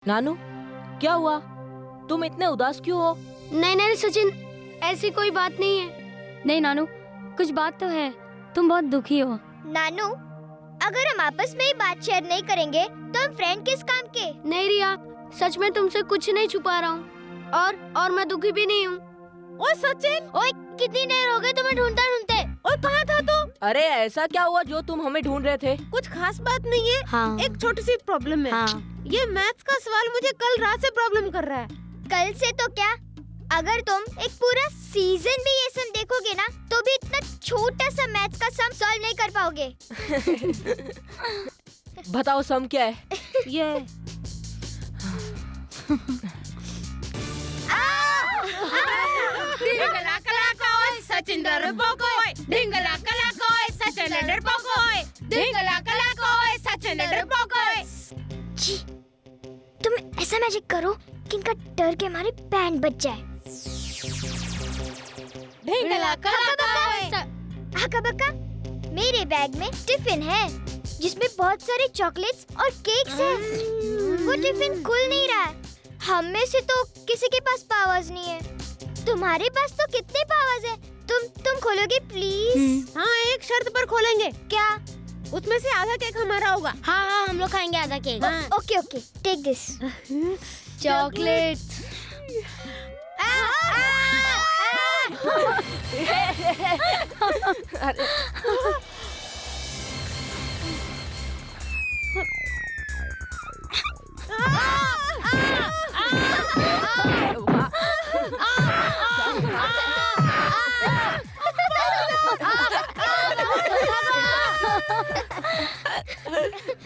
नानू, क्या हुआ? तुम इतने उदास क्यों हो? नहीं नहीं सचिन, ऐसी कोई बात नहीं है। नहीं नानू, कुछ बात तो है। तुम बहुत दुखी हो। नानू, अगर हम आपस में ही बात शेयर नहीं करेंगे तो हम फ्रेंड किस काम के? नहीं रिया, सच में तुमसे कुछ नहीं छुपा रहा हूँ और मैं दुखी भी नहीं हूँ। ओए सचिन, ओए कितनी देर हो गई तुम्हें ढूंढते ढूंढते। ओए कहाँ था तू? अरे ऐसा क्या हुआ जो तुम हमें ढूंढ रहे थे? कुछ खास बात नहीं है। हाँ। एक छोटी सी प्रॉब्लम है। हाँ। ये मैथ्स का सवाल मुझे कल रात से प्रॉब्लम कर रहा है। कल से तो क्या, अगर तुम एक पूरा सीजन भी ये सम देखोगे ना तो भी इतना छोटा सा मैथ्स का सम सॉल्व नहीं कर पाओगे। बताओ सम क्या है? ये ढिंगला कला कोय सचिन डरपोकोय, ढिंगला कला कोय सचिन डरपोकोय, ढिंगला कला कोय सचिन डरपोकोय। जी, तुम ऐसा मैजिक करो कि इनका डर के मारे बैंड बज जाए। ढिंगला कला कोय। आका बक्का, मेरे बैग में टिफिन है जिसमें बहुत सारे चॉकलेट्स और केक्स हैं। वो टिफिन खुल नहीं रहा है। हम में से तो किसी के पास पावर्स नहीं है। तुम्हारे पास तो कितने पावर्स हैं? तुम खोलोगे प्लीज? हाँ, एक शर्त पर खोलेंगे। क्या? उसमें से आधा केक हमारा होगा। हाँ, हम लोग खाएंगे आधा केक। हाँ। Okay okay, take this chocolate.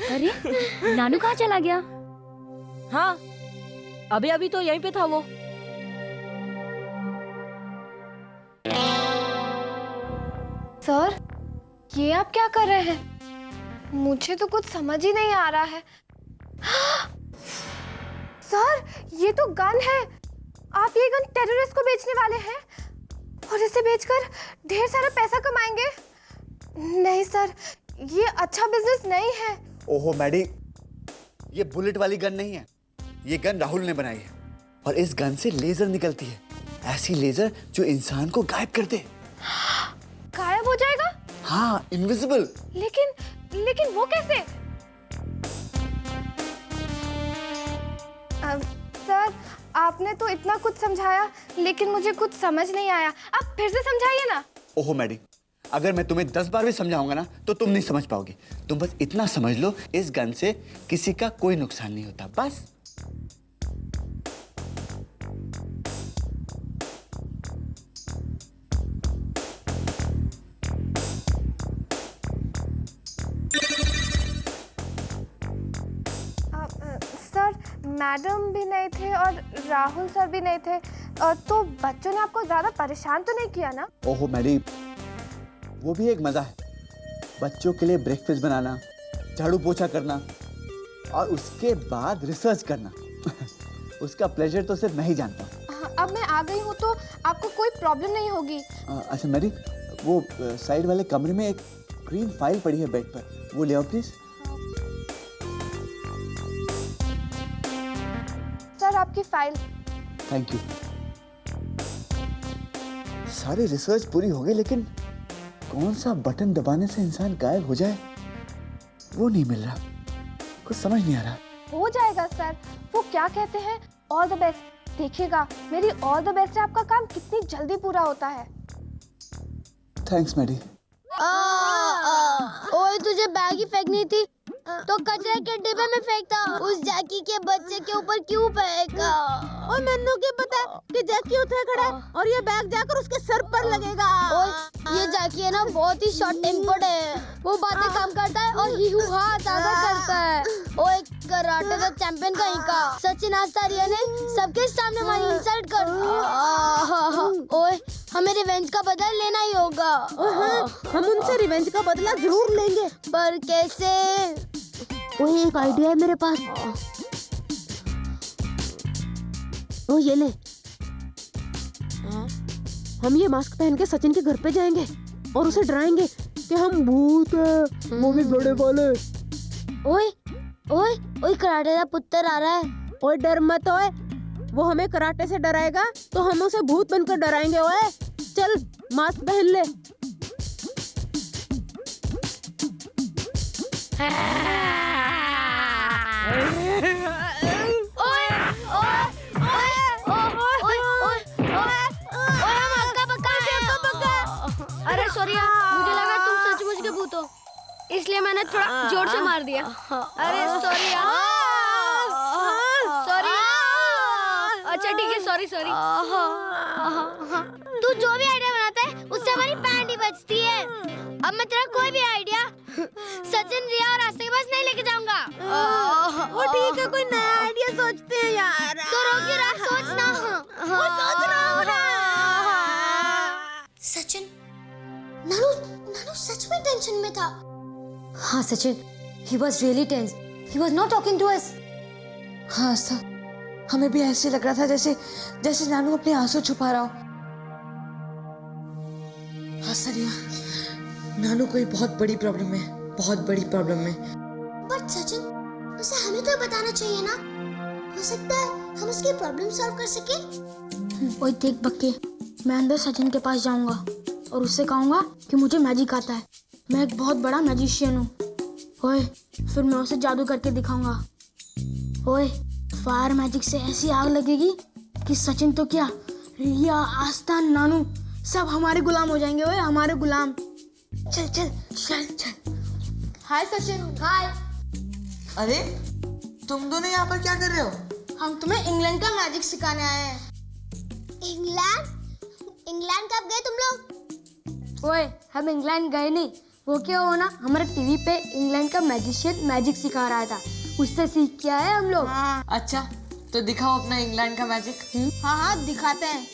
अरे नानू कहाँ चला गया? हाँ, अभी अभी तो यहीं पे था वो। सर, ये आप क्या कर रहे हैं? मुझे तो कुछ समझ ही नहीं आ रहा है। सर, ये तो गन है। आप ये गन टेररिस्ट को बेचने वाले हैं और इसे बेचकर ढेर सारा पैसा कमाएंगे? नहीं सर, ये अच्छा बिजनेस नहीं है। ओहो मैडी, ये बुलेट वाली गन नहीं है। ये गन राहुल ने बनाई है और इस गन से लेजर निकलती है। ऐसी लेजर जो इंसान को गायब कर दे। गायब हो जाएगा? हाँ, इनविजिबल। लेकिन वो कैसे? सर, आपने तो इतना कुछ समझाया लेकिन मुझे कुछ समझ नहीं आया। आप फिर से समझाइए ना। ओहो मैडी, अगर मैं तुम्हें 10 बार भी समझाऊंगा ना तो तुम नहीं समझ पाओगे। तुम बस इतना समझ लो, इस गन से किसी का कोई नुकसान नहीं होता, बस। सर, मैडम भी नहीं थे और राहुल सर भी नहीं थे, तो बच्चों ने आपको ज्यादा परेशान तो नहीं किया ना? ओहो मैडी, वो भी एक मजा है। बच्चों के लिए ब्रेकफास्ट बनाना, झाड़ू पोछा करना और उसके बाद रिसर्च करना। उसका प्लेजर तो सिर्फ मैं ही जानता हूँ। अब मैं आ गई हूँ तो आपको कोई प्रॉब्लम नहीं होगी। अच्छा मैडी, वो साइड वाले कमरे में एक ग्रीन फाइल पड़ी है बेड पर, वो ले आओ प्लीज। सर, आपकी फाइल। Thank you. सारी रिसर्च पूरी हो गई लेकिन कौन सा बटन दबाने से इंसान गायब हो जाए वो नहीं मिल रहा। कुछ समझ नहीं आ रहा। हो जाएगा सर, वो क्या कहते हैं, ऑल द बेस्ट। देखिएगा, मेरी ऑल द बेस्ट से आपका काम कितनी जल्दी पूरा होता है। Thanks Maddy. ओए, तुझे बैग ही फेंकनी थी तो कचरे के डिब्बे में फेंकता। उस जैकी के बच्चे के ऊपर क्यों फेंका? और मैंने क्या पता कि जैकी उठे खड़ा है और ये बैग जाकर उसके सर पर लगेगा। ओए, ये जैकी है ना, बहुत ही शॉर्ट टेम्पर्ड है। वो बातें कम करता है और ही हा ज्यादा करता है। ओए, कराटे का चैंपियन कहीं का सचिन आचार्य ने सबके सामने हमारी इंसल्ट कर। ओए, हमें रिवेंज का बदला लेना ही होगा। हम उनसे रिवेंज का बदला जरूर लेंगे। पर कैसे? ओए, एक आइडिया है मेरे पास। ओ ये ले, हम ये मास्क पहन के सचिन के घर पे जाएंगे और उसे डराएंगे कि हम भूत हैं, वो भी बड़े वाले। ओए ओए ओए, कराटे का पुत्र आ रहा है। ओए डर मत ओए, वो हमें कराटे से डराएगा तो हम उसे भूत बनकर डराएंगे। ओए चल मास्क पहन ले। अरे सॉरी यार, मुझे लगा तुम सचमुच के भूत हो, इसलिए मैंने थोड़ा जोर से मार दिया। अरे सॉरी यार, सॉरी। अच्छा ठीक है, सॉरी सॉरी। तू जो भी आइडिया बनाता है उससे हमारी बैंड ही बजती है। अब मैं तेरा कोई भी आइडिया सचिन, रिया और आस्था के पास नहीं लेके जाऊंगा। वो ठीक है, कोई नया आइडिया सोचते हैं यार। तो रोकी रात सोचना। वो सोच रहा हूँ। सचिन, नानू नानू सच में टेंशन में था। हाँ Sachin, he was really tense. He was not talking to us. हाँ आस्था, हमें भी ऐसे लग रहा था जैसे नानू अपने आंसू छुपा रहा हो। हाँ सरिया, नानू कोई बहुत बड़ी प्रॉब्लम में, बहुत बड़ी प्रॉब्लम में। बट सचिन, उसे हमें तो बताना चाहिए ना। हो सकता है हम उसकी प्रॉब्लम सॉल्व कर सके। ओए देख बक्के, मैं अंदर सचिन के पास जाऊंगा और उससे कहूंगा कि मुझे मैजिक आता है, मैं एक बहुत बड़ा मैजिशियन हूँ। ओए फिर मैं उसे जादू करके दिखाऊंगा। ओए फायर मैजिक से ऐसी आग लगेगी कि सचिन तो क्या, रिया, आस्था, नानू सब हमारे गुलाम हो जाएंगे। ओए हमारे गुलाम। चल चल चल चल। हाय सचिन। हाय। अरे तुम दोनों यहाँ पर क्या कर रहे हो? हम तुम्हें इंग्लैंड का मैजिक सिखाने आए हैं। इंग्लैंड? इंग्लैंड कब गए तुम लोग? ओए हम इंग्लैंड गए नहीं, वो क्या हो ना, हमारे टीवी पे इंग्लैंड का मैजिशियन मैजिक सिखा रहा था, उससे सीख के आए हम लोग। अच्छा तो दिखाओ अपना इंग्लैंड का मैजिक। हाँ हाँ दिखाते हैं।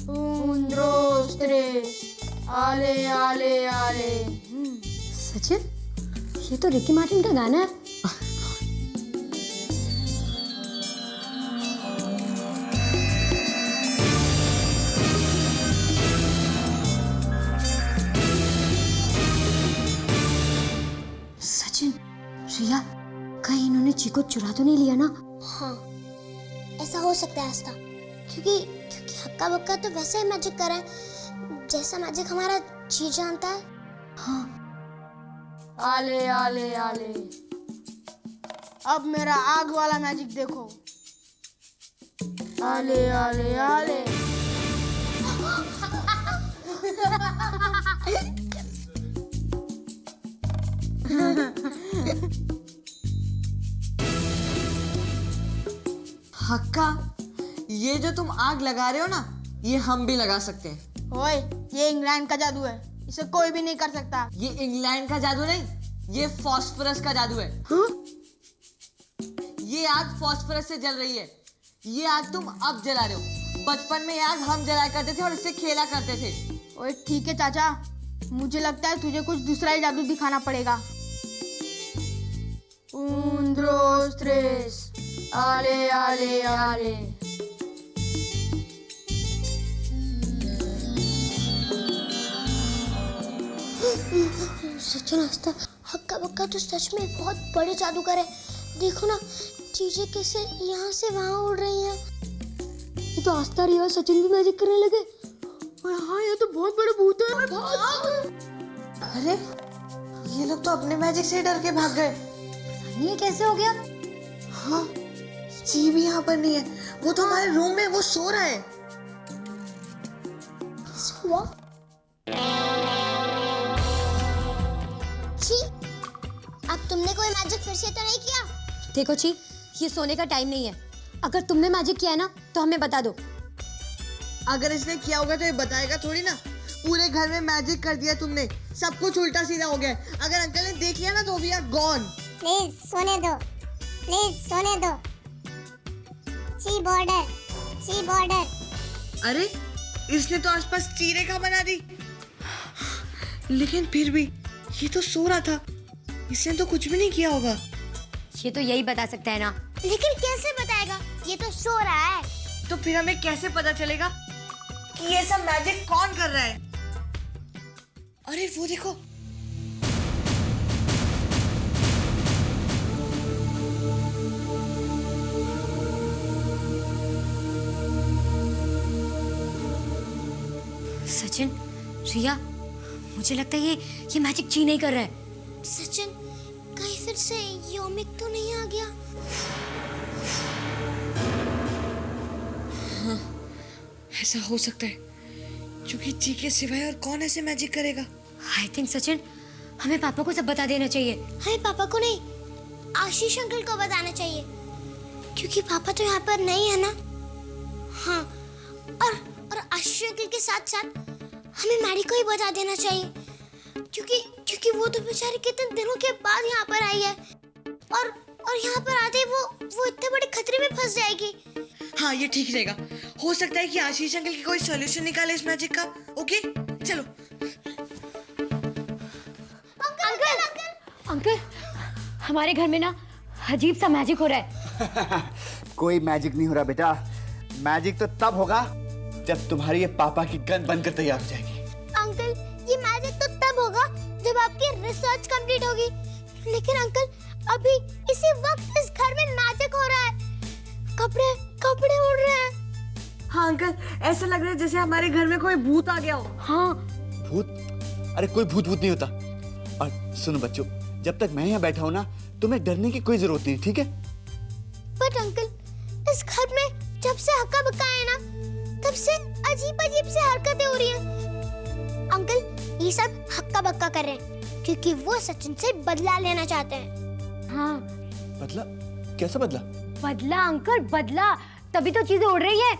Un, dos, tres, आले आले आले। सचिन, ये तो रिकी मार्टिन का गाना है। सचिन, रिया, कहीं इन्होंने चीको चुरा तो नहीं लिया ना? हाँ, ऐसा हो सकता है आस्था, क्योंकि हक्का बक्का तो वैसे ही मैजिक कर रहा है जैसा मैजिक हमारा जी जानता है। हाँ। आले आले आले। अब मेरा आग वाला मैजिक देखो। आले आले आले। हक्का, ये जो तुम आग लगा रहे हो ना, ये हम भी लगा सकते हैं। ओए ये इंग्लैंड का जादू है, इसे कोई भी नहीं कर सकता। ये इंग्लैंड का जादू नहीं, ये फास्फोरस का जादू है। ये आग फास्फोरस से जल रही है। ये आग तुम अब जला रहे हो। बचपन में ये आग हम जलाया करते थे और इससे खेला करते थे। ओए ठीक है चाचा, मुझे लगता है तुझे कुछ दूसरा ही जादू दिखाना पड़ेगा। Un, dos, tres, आले आले आले। सचिन, आस्था, हक्का बक्का तो सच में बहुत बड़े जादूगर है। देखो ना, चीजें कैसे यहाँ से वहाँ उड़ रही हैं। ये तो आस्था, रिया और सचिन भी मैजिक करने लगे। और हाँ, ये तो बहुत बड़े भूत हैं। अरे ये लोग तो अपने मैजिक से डर के भाग गए। ये कैसे हो गया? हाँ, ची भी यहाँ पर नहीं है। वो तो हमारे रूम में वो सो रहा है। हुआ? छी, अब तुमने कोई मैजिक फिर से तो नहीं किया? देखो ची, ये सोने का टाइम नहीं है। अगर तुमने मैजिक किया है ना तो हमें बता दो। अगर इसने किया होगा तो ये बताएगा थोड़ी ना। पूरे घर में मैजिक कर दिया तुमने, सब कुछ उल्टा सीधा हो गया। अगर अंकल ने देख लिया ना तो वी आर गॉन। प्लीज सोने दो, प्लीज सोने दो। ची बॉर्डर, ची बॉर्डर। अरे इसने तो आसपास चीरेखा बना दी, लेकिन फिर भी ये तो सो रहा था। इसने तो कुछ भी नहीं किया होगा। ये तो यही बता सकता है ना। लेकिन कैसे बताएगा? ये तो सो रहा है। तो फिर हमें कैसे पता चलेगा कि ये सब मैजिक कौन कर रहा है? अरे वो देखो, सचिन, रिया, मुझे लगता है ये मैजिक ची नहीं कर रहा है। सचिन, कहीं फिर से योमिक तो नहीं आ गया? हाँ, ऐसा हो सकता है, क्योंकि ची के सिवाय और कौन ऐसे मैजिक करेगा? आई थिंक सचिन, हमें पापा को सब बता देना चाहिए। हमें पापा को नहीं, आशीष अंकल को बताना चाहिए, क्योंकि पापा तो यहाँ पर नहीं है ना। हाँ, और आशीष अंकल के साथ साथ हमें मैडी को ही बता देना चाहिए, क्योंकि वो तो बेचारी कितने दिनों के बाद यहाँ पर आई है, और यहाँ पर आते ही वो इतने बड़े खतरे में फंस जाएगी। हाँ, ये ठीक रहेगा। हो सकता है कि आशीष अंकल की कोई सॉल्यूशन निकाले इस मैजिक का। ओके, चलो। अंकल, हमारे घर में ना अजीब सा मैजिक हो रहा है। कोई मैजिक नहीं हो रहा बेटा। मैजिक तो तब होगा जब तुम्हारी ये पापा की गन बनकर तैयार हो जाएगी। अंकल, ये मैजिक तो तब होगा जब आपकी रिसर्च कंप्लीट होगी। लेकिन अंकल, अभी इसी वक्त इस घर में मैजिक हो रहा है। कपड़े उड़ रहे हैं। हाँ अंकल, ऐसा लग रहा है जैसे हमारे घर में कोई भूत आ गया हो। हाँ। भूत? अरे कोई भूत नहीं होता। और सुनो बच्चों, जब तक मैं यहाँ बैठा हूँ ना, तुम्हें डरने की कोई जरूरत नहीं, ठीक है? बट अंकल, इस घर में जब से हक्का बक्का है ना, तब से अजीब से हरकतें हो रही हैं। अंकल, ये सब हक्का बक्का कर रहे हैं क्योंकि वो सचिन से बदला लेना चाहते हैं। हाँ। बदला? कैसा बदला? बदला अंकल, बदला, तभी तो चीजें उड़ रही है।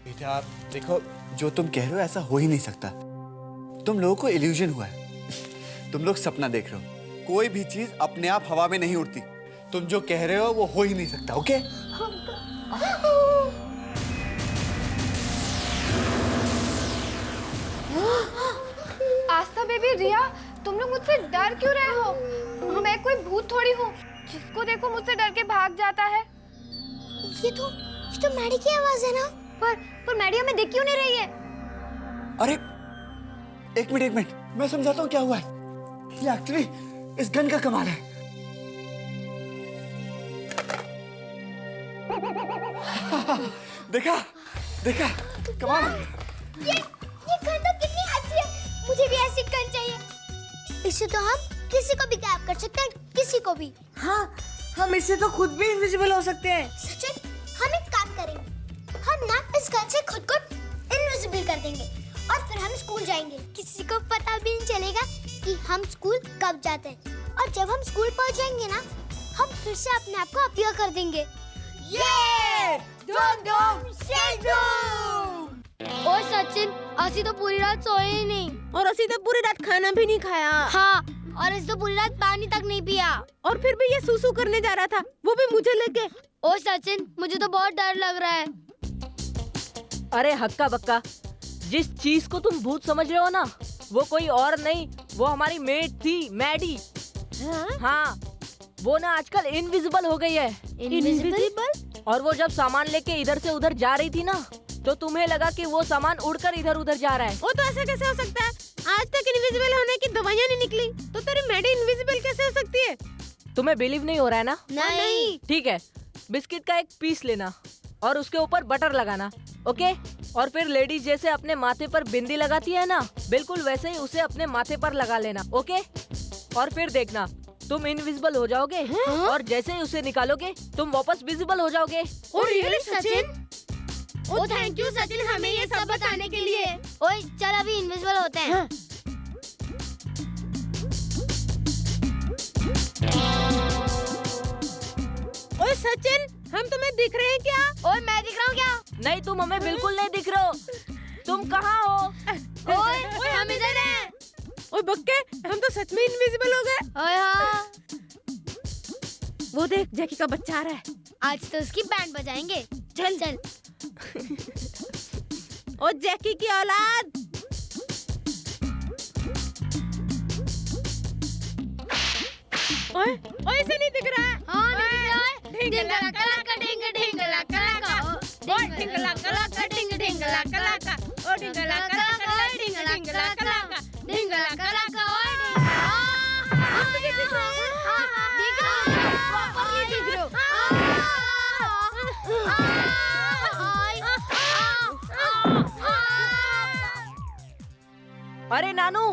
बेटा देखो, जो तुम कह रहे हो ऐसा हो ही नहीं सकता। तुम लोगों को इल्यूजन हुआ है। तुम लोग सपना देख रहे हो। कोई भी चीज अपने आप हवा में नहीं उड़ती। तुम जो कह रहे हो वो हो ही नहीं सकता। ओके? आस्था बेबी, रिया, तुम लोग मुझसे डर क्यों रहे हो? मैं कोई भूत थोड़ी हूँ जिसको देखो मुझसे डर के भाग जाता है। ये तो मैडी की आवाज है ना? पर मैडी हमें देख क्यों नहीं रही है? अरे एक मिनट, मैं समझाता हूँ क्या हुआ है। ये एक्चुअली इस गन का कमाल है। देखा कमाल है। ये गन तो कितनी अच्छी है। मुझे भी ऐसी गन चाहिए। इससे तो हम किसी को भी गायब कर सकते हैं, किसी को भी। हाँ, हम इससे तो खुद भी इनविजिबल हो सकते हैं। सचिन, हम एक काम करेंगे। हम ना इस गन से खुद को इनविजिबल कर देंगे और फिर हम स्कूल जाएंगे। किसी को पता भी नहीं चलेगा कि हम स्कूल कब जाते हैं। और जब हम स्कूल पहुंच जाएंगे ना, हम फिर से अपने आप को अपीयर कर देंगे। ओ सचिन, असी तो पूरी रात सोए ही नहीं। और असी तो पूरी रात खाना भी नहीं खाया। हाँ, और असी तो पूरी रात पानी तक नहीं पिया। और फिर भी ये सूसू करने जा रहा था, वो भी मुझे लेके। ओ सचिन, मुझे तो बहुत डर लग रहा है। अरे हक्का बक्का, जिस चीज को तुम भूत समझ रहे हो ना, वो कोई और नहीं, वो हमारी मेट थी, मैडी। हाँ, वो ना आजकल इनविजिबल हो गई है। इनविजिबल? और वो जब सामान लेके इधर से उधर जा रही थी ना, तो तुम्हें लगा कि वो सामान उड़कर इधर उधर जा रहा है। वो तो ऐसा कैसे हो सकता है? आज तक इनविजिबल होने की दवाइयाँ नहीं निकली, तो तेरी मैडी इनविजिबल कैसे हो सकती है? तुम्हें बिलीव नहीं हो रहा है ना? नहीं। ठीक है, बिस्किट का एक पीस लेना और उसके ऊपर बटर लगाना, ओके? और फिर लेडीज जैसे अपने माथे पर बिंदी लगाती है ना, बिल्कुल वैसे ही उसे अपने माथे पर लगा लेना, ओके? और फिर देखना, तुम इनविजिबल हो जाओगे। और जैसे ही उसे निकालोगे, तुम वापस विजिबल हो जाओगे। Oh really Sachin? Oh thank you Sachin, हमें ये सब बताने के लिए। ओए चल अभी इनविजिबल होते हैं। ओए सचिन, हम तुम्हें दिख रहे हैं क्या? ओए मैं दिख रहा हूँ क्या? नहीं, तुम हमें बिल्कुल नहीं दिख रहे हो। तुम कहाँ हो? ओए हम इधर हैं। ओए बक्के, हम तो सच में इनविजिबल हो गए। ओए हाँ। वो देख, जैकी का बच्चा आ रहा है। आज तो उसकी बैंड बजाएंगे। चल। ओ जैकी की औलाद। ओए इसे नहीं दिख रहा है। हाँ नहीं दिख रहा है। ढिंगला कलाका ढिंग ढिंगला कलाका। ओ ढिंगला कलाका ढिंग ढिंगला कलाका। ओ ढिंगला कलाका ढिंग ढिंगला कलाका। ढिंगला कलाका नानू।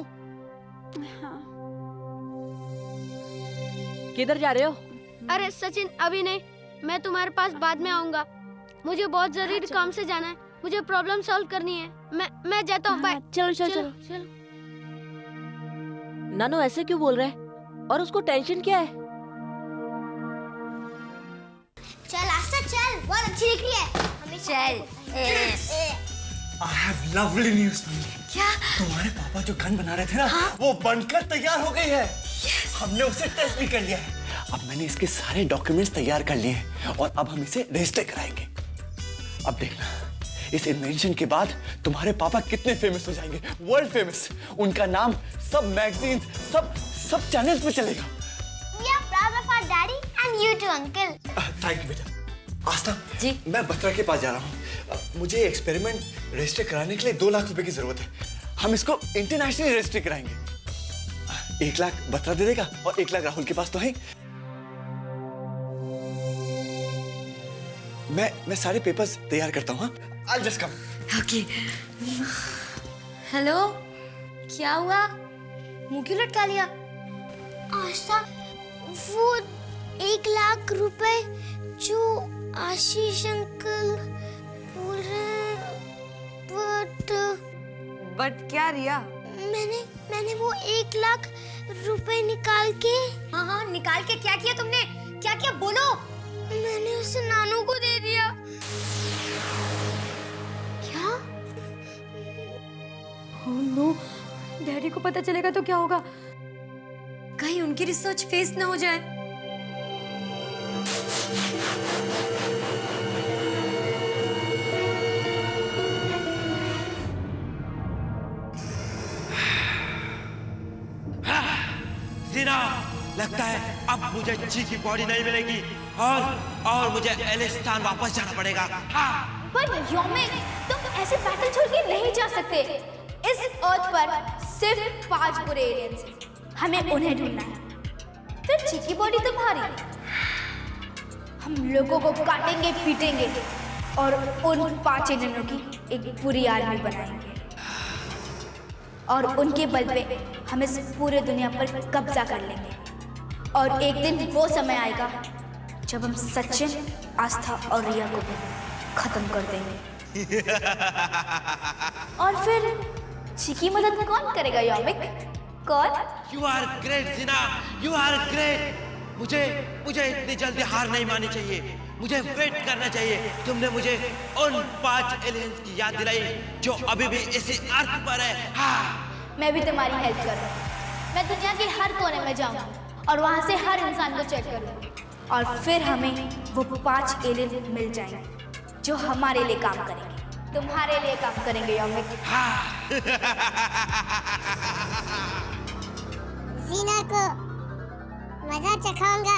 किधर जा रहे हो? अरे सचिन अभी नहीं, मैं तुम्हारे पास बाद में आऊंगा। मुझे बहुत जरूरी काम से जाना है, मुझे प्रॉब्लम सॉल्व करनी है। मैं जाता हूँ, बाय। चलो चलो चलो चलो। नानू ऐसे क्यों बोल रहा है? और उसको टेंशन क्या है? चल आस्था चल, बहुत अच्छी दिख रही है। हमें चल। I have lovely news. क्या? तुम्हारे पापा जो गन बना रहे थे ना, वो बनकर तैयार हो गई है। हमने उसे टेस्ट भी कर लिया है। अब मैंने इसके सारे डॉक्यूमेंट्स तैयार कर लिए हैं और अब हम इसे रजिस्टर कराएंगे। अब देखना, इस इन्वेंशन के बाद तुम्हारे पापा कितने फेमस हो जाएंगे, वर्ल्ड फेमस। उनका नाम सब मैगजीन, सब चैनल्स पे चलेगा। We are proud of our daddy and you too, uncle. Thank you बेटा। आस्था जी? मैं बत्रा के पास जा रहा हूँ। मुझे एक्सपेरिमेंट रजिस्टर कराने के लिए 2 लाख रुपए की जरूरत है। हम इसको इंटरनेशनली रजिस्टर कराएंगे। 1 लाख बत्रा दे देगा और 1 लाख राहुल के पास तो है। मैं सारे पेपर्स तैयार करता हूँ। I'll just come. Okay. Hello, क्या हुआ? मुंह क्यों लटका लिया? आस्था, वो 1 लाख रुपए जो आशीष अंकल बोल रहे हैं, बट क्या रिया? मैंने वो 1 लाख रुपए निकाल के। हाँ, निकाल के क्या किया तुमने? क्या किया बोलो? मैंने उसे नानू को दे दिया। क्या? ओह नो, डैडी को पता चलेगा तो क्या होगा? कहीं उनकी रिसर्च फेस ना हो जाए। जीना, लगता है अब मुझे ची की बॉडी नहीं मिलेगी और मुझे एलिस्तान वापस जाना पड़ेगा। हाँ। पर योमिक, तुम ऐसे बैटल छोड़ के नहीं जा सकते। इस अर्थ पर सिर्फ 5 बुरे एलियंस हैं। हमें उन्हें ढूंढना है। फिर ची की बॉडी तुम्हारी। हम लोगों को काटेंगे, पीटेंगे और उन 5 एलियनों की एक पूरी आर्मी बनाएंगे। और उनके बल पे हम इस पूरे दुनिया पर कब्जा कर लेंगे। और एक दिन वो समय आएगा जब हम सचिन, आस्था और रिया को भी खत्म कर देंगे। और फिर ची की मदद कौन करेगा योमिक? कौन? You are great Jeena, you are great। मुझे इतनी जल्दी हार नहीं माननी चाहिए। मुझे वेट करना चाहिए। तुमने मुझे उन 5 एलियंस की याद दिलाई जो अभी भी इसी अर्थ पर है। हाँ। मैं भी तुम्हारी हेल्प करूँ। मैं दुनिया के हर कोने में जाऊँ और वहाँ से हर इंसान को चेक करूँ। और फिर हमें वो 5 एलियन मिल जाएंगे जो हमारे लिए काम करेंगे, तुम्हारे लिए काम करेंगे योमिक। जीना को मजा चखाऊंगा।